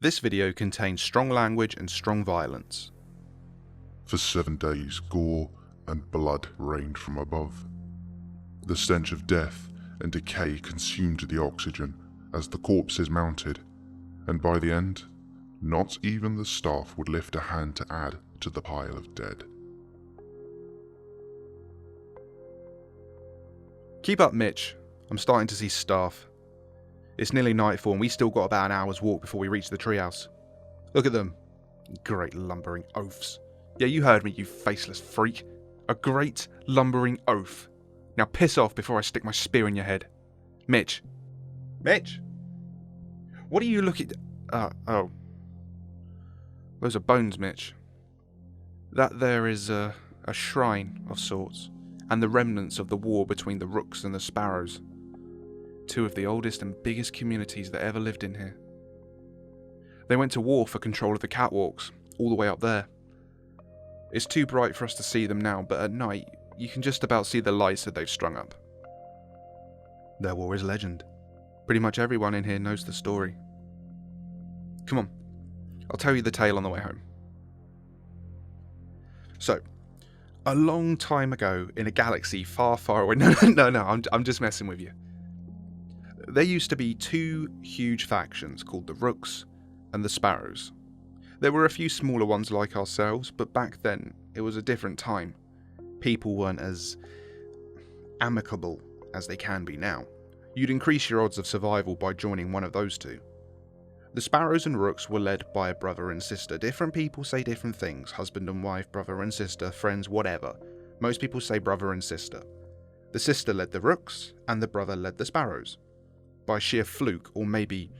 This video contains strong language and strong violence. For 7 days, gore and blood rained from above. The stench of death and decay consumed the oxygen as the corpses mounted, and by the end, not even the staff would lift a hand to add to the pile of dead. Keep up, Mitch. I'm starting to see staff. It's nearly nightfall and we still got about an hour's walk before we reach the treehouse. Look at them. Great lumbering oafs. Yeah, you heard me, you faceless freak. A great lumbering oaf. Now piss off before I stick my spear in your head. Mitch. Mitch? What are you looking... oh. Those are bones, Mitch. That there is a shrine of sorts, and the remnants of the war between the Rooks and the Sparrows. Two of the oldest and biggest communities that ever lived in here. They went to war for control of the catwalks, all the way up there. It's too bright for us to see them now, but at night, you can just about see the lights that they've strung up. Their war is legend. Pretty much everyone in here knows the story. Come on, I'll tell you the tale on the way home. So, a long time ago in a galaxy far, far away... No, I'm just messing with you. There used to be two huge factions called the Rooks and the Sparrows. There were a few smaller ones like ourselves, but back then it was a different time. People weren't as amicable as they can be now. You'd increase your odds of survival by joining one of those two. The Sparrows and Rooks were led by a brother and sister. Different people say different things. Husband and wife, brother and sister, friends, whatever. Most people say brother and sister. The sister led the Rooks and the brother led the Sparrows. By sheer fluke, or maybe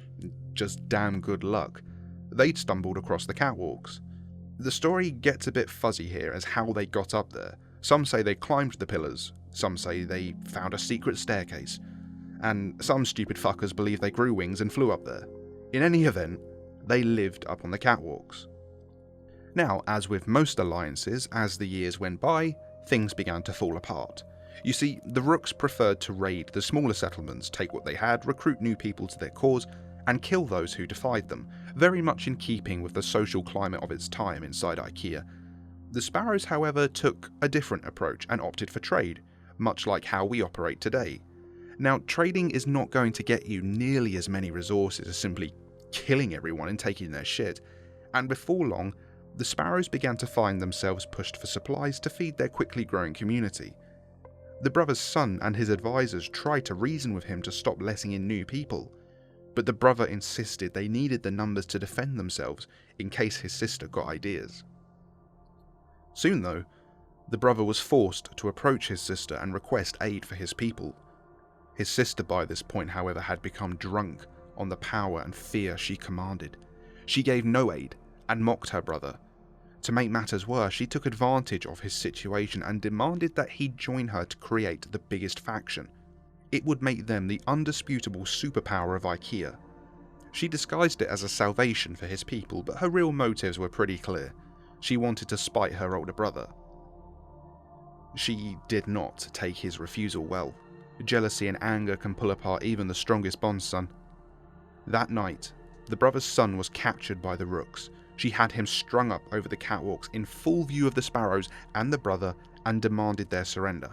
just damn good luck, they'd stumbled across the catwalks. The story gets a bit fuzzy here as how they got up there. Some say they climbed the pillars, some say they found a secret staircase, and some stupid fuckers believe they grew wings and flew up there. In any event, they lived up on the catwalks. Now, as with most alliances, as the years went by, things began to fall apart. You see, the Rooks preferred to raid the smaller settlements, take what they had, recruit new people to their cause, and kill those who defied them, very much in keeping with the social climate of its time inside IKEA. The Sparrows, however, took a different approach and opted for trade, much like how we operate today. Now, trading is not going to get you nearly as many resources as simply killing everyone and taking their shit, and before long, the Sparrows began to find themselves pushed for supplies to feed their quickly growing community. The brother's son and his advisors tried to reason with him to stop letting in new people, but the brother insisted they needed the numbers to defend themselves in case his sister got ideas. Soon though, the brother was forced to approach his sister and request aid for his people. His sister by this point, however, had become drunk on the power and fear she commanded. She gave no aid and mocked her brother. To make matters worse, she took advantage of his situation and demanded that he join her to create the biggest faction. It would make them the undisputable superpower of IKEA. She disguised it as a salvation for his people, but her real motives were pretty clear. She wanted to spite her older brother. She did not take his refusal well. Jealousy and anger can pull apart even the strongest bonds, son. That night, the brother's son was captured by the Rooks. She had him strung up over the catwalks in full view of the Sparrows and the brother and demanded their surrender.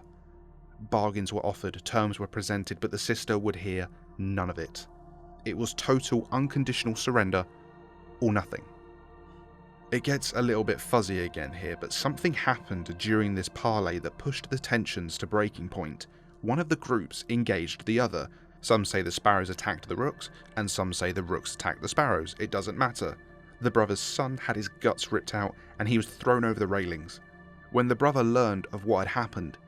Bargains were offered, terms were presented, but the sister would hear none of it. It was total unconditional surrender or nothing. It gets a little bit fuzzy again here, but something happened during this parley that pushed the tensions to breaking point. One of the groups engaged the other. Some say the Sparrows attacked the Rooks, and some say the Rooks attacked the Sparrows. It doesn't matter. The brother's son had his guts ripped out and he was thrown over the railings. When the brother learned of what had happened,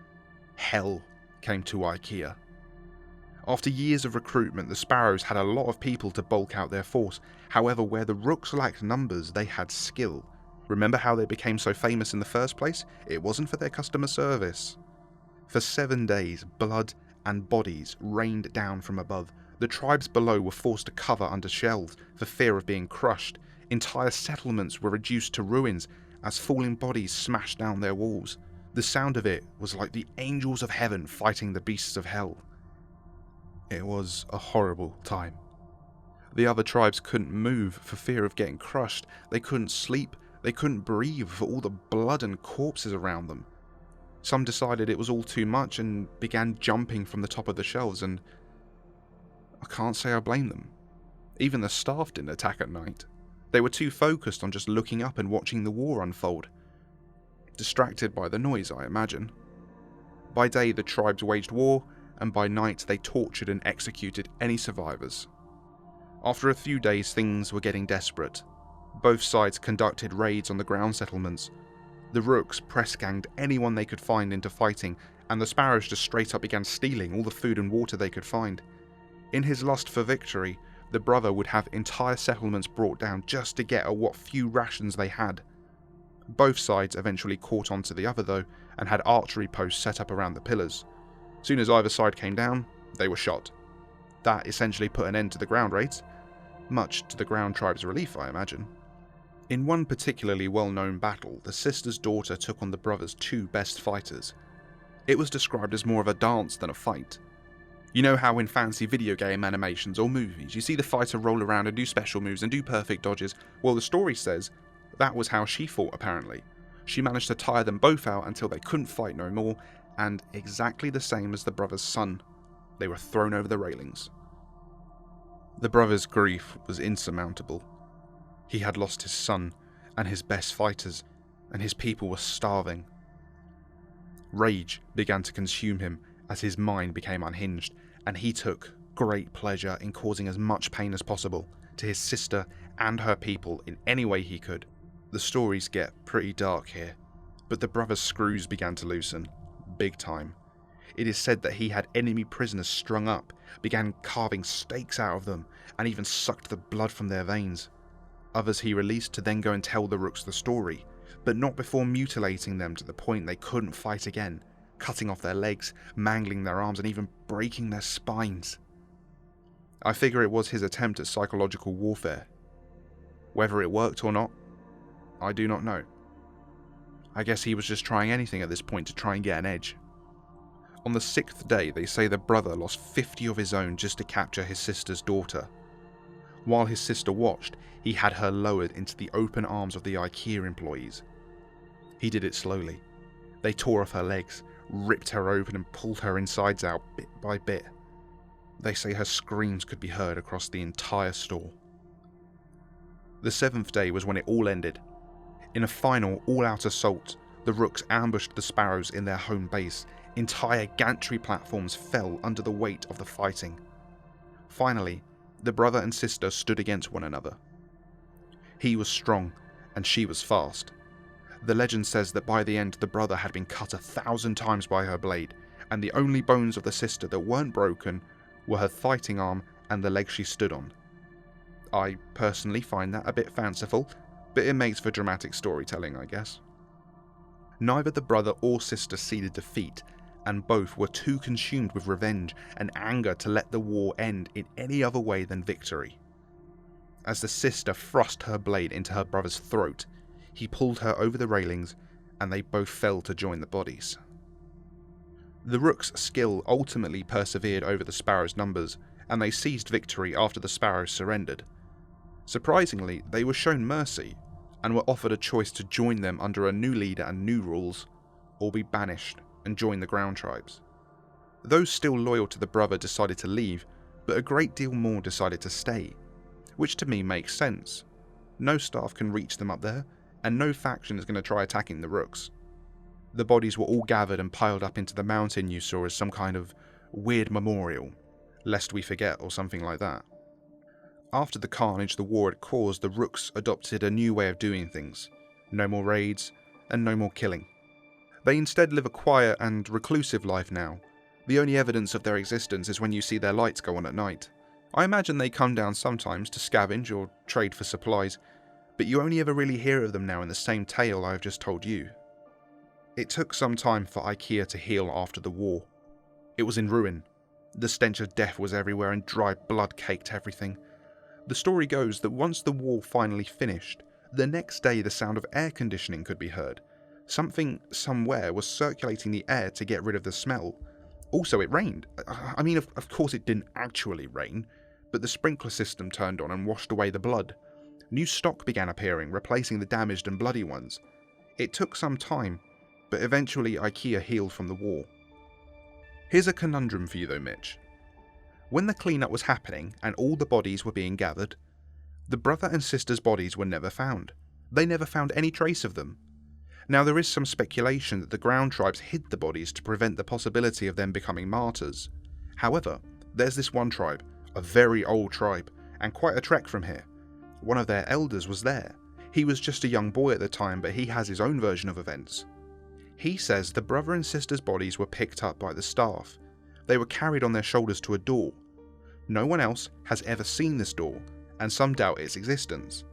hell came to IKEA. After years of recruitment, the Sparrows had a lot of people to bulk out their force. However, where the Rooks lacked numbers, they had skill. Remember how they became so famous in the first place? It wasn't for their customer service. For 7 days, blood and bodies rained down from above. The tribes below were forced to cover under shelves for fear of being crushed. Entire settlements were reduced to ruins as falling bodies smashed down their walls. The sound of it was like the angels of heaven fighting the beasts of hell. It was a horrible time. The other tribes couldn't move for fear of getting crushed. They couldn't sleep. They couldn't breathe for all the blood and corpses around them. Some decided it was all too much and began jumping from the top of the shelves, and I can't say I blame them. Even the staff didn't attack at night. They were too focused on just looking up and watching the war unfold. Distracted by the noise, I imagine. By day, the tribes waged war, and by night they tortured and executed any survivors. After a few days, things were getting desperate. Both sides conducted raids on the ground settlements. The Rooks press-ganged anyone they could find into fighting, and the Sparrows just straight up began stealing all the food and water they could find. In his lust for victory, the brother would have entire settlements brought down just to get at what few rations they had. Both sides eventually caught on to the other though, and had archery posts set up around the pillars. Soon as either side came down, they were shot. That essentially put an end to the ground raids, much to the ground tribe's relief, I imagine. In one particularly well-known battle, the sister's daughter took on the brother's two best fighters. It was described as more of a dance than a fight. You know how in fancy video game animations or movies, you see the fighter roll around and do special moves and do perfect dodges? Well, the story says that was how she fought, apparently. She managed to tire them both out until they couldn't fight no more, and exactly the same as the brother's son, they were thrown over the railings. The brother's grief was insurmountable. He had lost his son and his best fighters, and his people were starving. Rage began to consume him as his mind became unhinged, and he took great pleasure in causing as much pain as possible to his sister and her people in any way he could. The stories get pretty dark here, but the brother's screws began to loosen, big time. It is said that he had enemy prisoners strung up, began carving stakes out of them, and even sucked the blood from their veins. Others he released to then go and tell the Rooks the story, but not before mutilating them to the point they couldn't fight again, cutting off their legs, mangling their arms, and even breaking their spines. I figure it was his attempt at psychological warfare. Whether it worked or not, I do not know. I guess he was just trying anything at this point to try and get an edge. On the 6th day, they say the brother lost 50 of his own just to capture his sister's daughter. While his sister watched, he had her lowered into the open arms of the IKEA employees. He did it slowly. They tore off her legs, ripped her open and pulled her insides out bit by bit. They say her screams could be heard across the entire store. The 7th day was when it all ended. In a final all-out assault, the Rooks ambushed the Sparrows in their home base. Entire gantry platforms fell under the weight of the fighting. Finally, the brother and sister stood against one another. He was strong, and she was fast. The legend says that by the end the brother had been cut 1,000 times by her blade, and the only bones of the sister that weren't broken were her fighting arm and the leg she stood on. I personally find that a bit fanciful, but it makes for dramatic storytelling, I guess. Neither the brother or sister ceded defeat, and both were too consumed with revenge and anger to let the war end in any other way than victory. As the sister thrust her blade into her brother's throat, he pulled her over the railings, and they both fell to join the bodies. The Rook's skill ultimately persevered over the Sparrows' numbers, and they seized victory after the Sparrows surrendered. Surprisingly, they were shown mercy, and were offered a choice to join them under a new leader and new rules, or be banished and join the ground tribes. Those still loyal to the brother decided to leave, but a great deal more decided to stay, which to me makes sense. No staff can reach them up there, and no faction is going to try attacking the Rooks. The bodies were all gathered and piled up into the mountain you saw as some kind of weird memorial, lest we forget or something like that. After the carnage the war had caused, the Rooks adopted a new way of doing things. No more raids, and no more killing. They instead live a quiet and reclusive life now. The only evidence of their existence is when you see their lights go on at night. I imagine they come down sometimes to scavenge or trade for supplies, but you only ever really hear of them now in the same tale I have just told you. It took some time for IKEA to heal after the war. It was in ruin. The stench of death was everywhere and dry blood caked everything. The story goes that once the war finally finished, the next day the sound of air conditioning could be heard. Something somewhere was circulating the air to get rid of the smell. Also, it rained. I mean, of course it didn't actually rain, but the sprinkler system turned on and washed away the blood. New stock began appearing, replacing the damaged and bloody ones. It took some time, but eventually IKEA healed from the war. Here's a conundrum for you though, Mitch. When the cleanup was happening and all the bodies were being gathered, the brother and sister's bodies were never found. They never found any trace of them. Now there is some speculation that the ground tribes hid the bodies to prevent the possibility of them becoming martyrs. However, there's this one tribe, a very old tribe, and quite a trek from here. One of their elders was there. He was just a young boy at the time, but he has his own version of events. He says the brother and sister's bodies were picked up by the staff. They were carried on their shoulders to a door. No one else has ever seen this door, and some doubt its existence.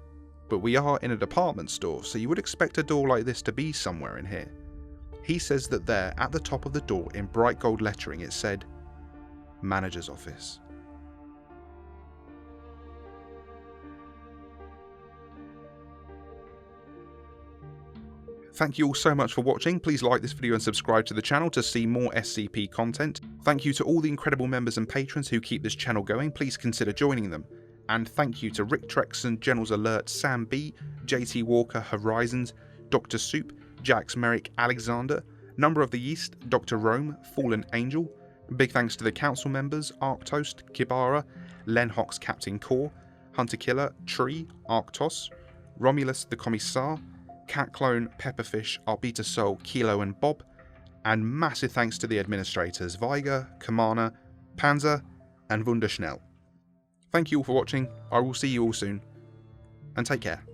But we are in a department store, so you would expect a door like this to be somewhere in here. He says that there, at the top of the door in bright gold lettering, it said, "Manager's Office." Thank you all so much for watching. Please like this video and subscribe to the channel to see more SCP content. Thank you to all the incredible members and patrons who keep this channel going. Please consider joining them. And thank you to Rick Trexon, Generals Alert, Sam B, JT Walker, Horizons, Dr. Soup, Jax Merrick, Alexander, Number of the East, Dr. Rome, Fallen Angel. Big thanks to the council members, Arctoast, Kibara, Len Hox, Captain Core, Hunter Killer, Tree, Arctos, Romulus the Commissar, Cat Clone, Pepperfish, Arbiter Soul, Kilo and Bob, and massive thanks to the administrators Viger, Kamana, Panzer, and Wunderschnell. Thank you all for watching, I will see you all soon, and take care.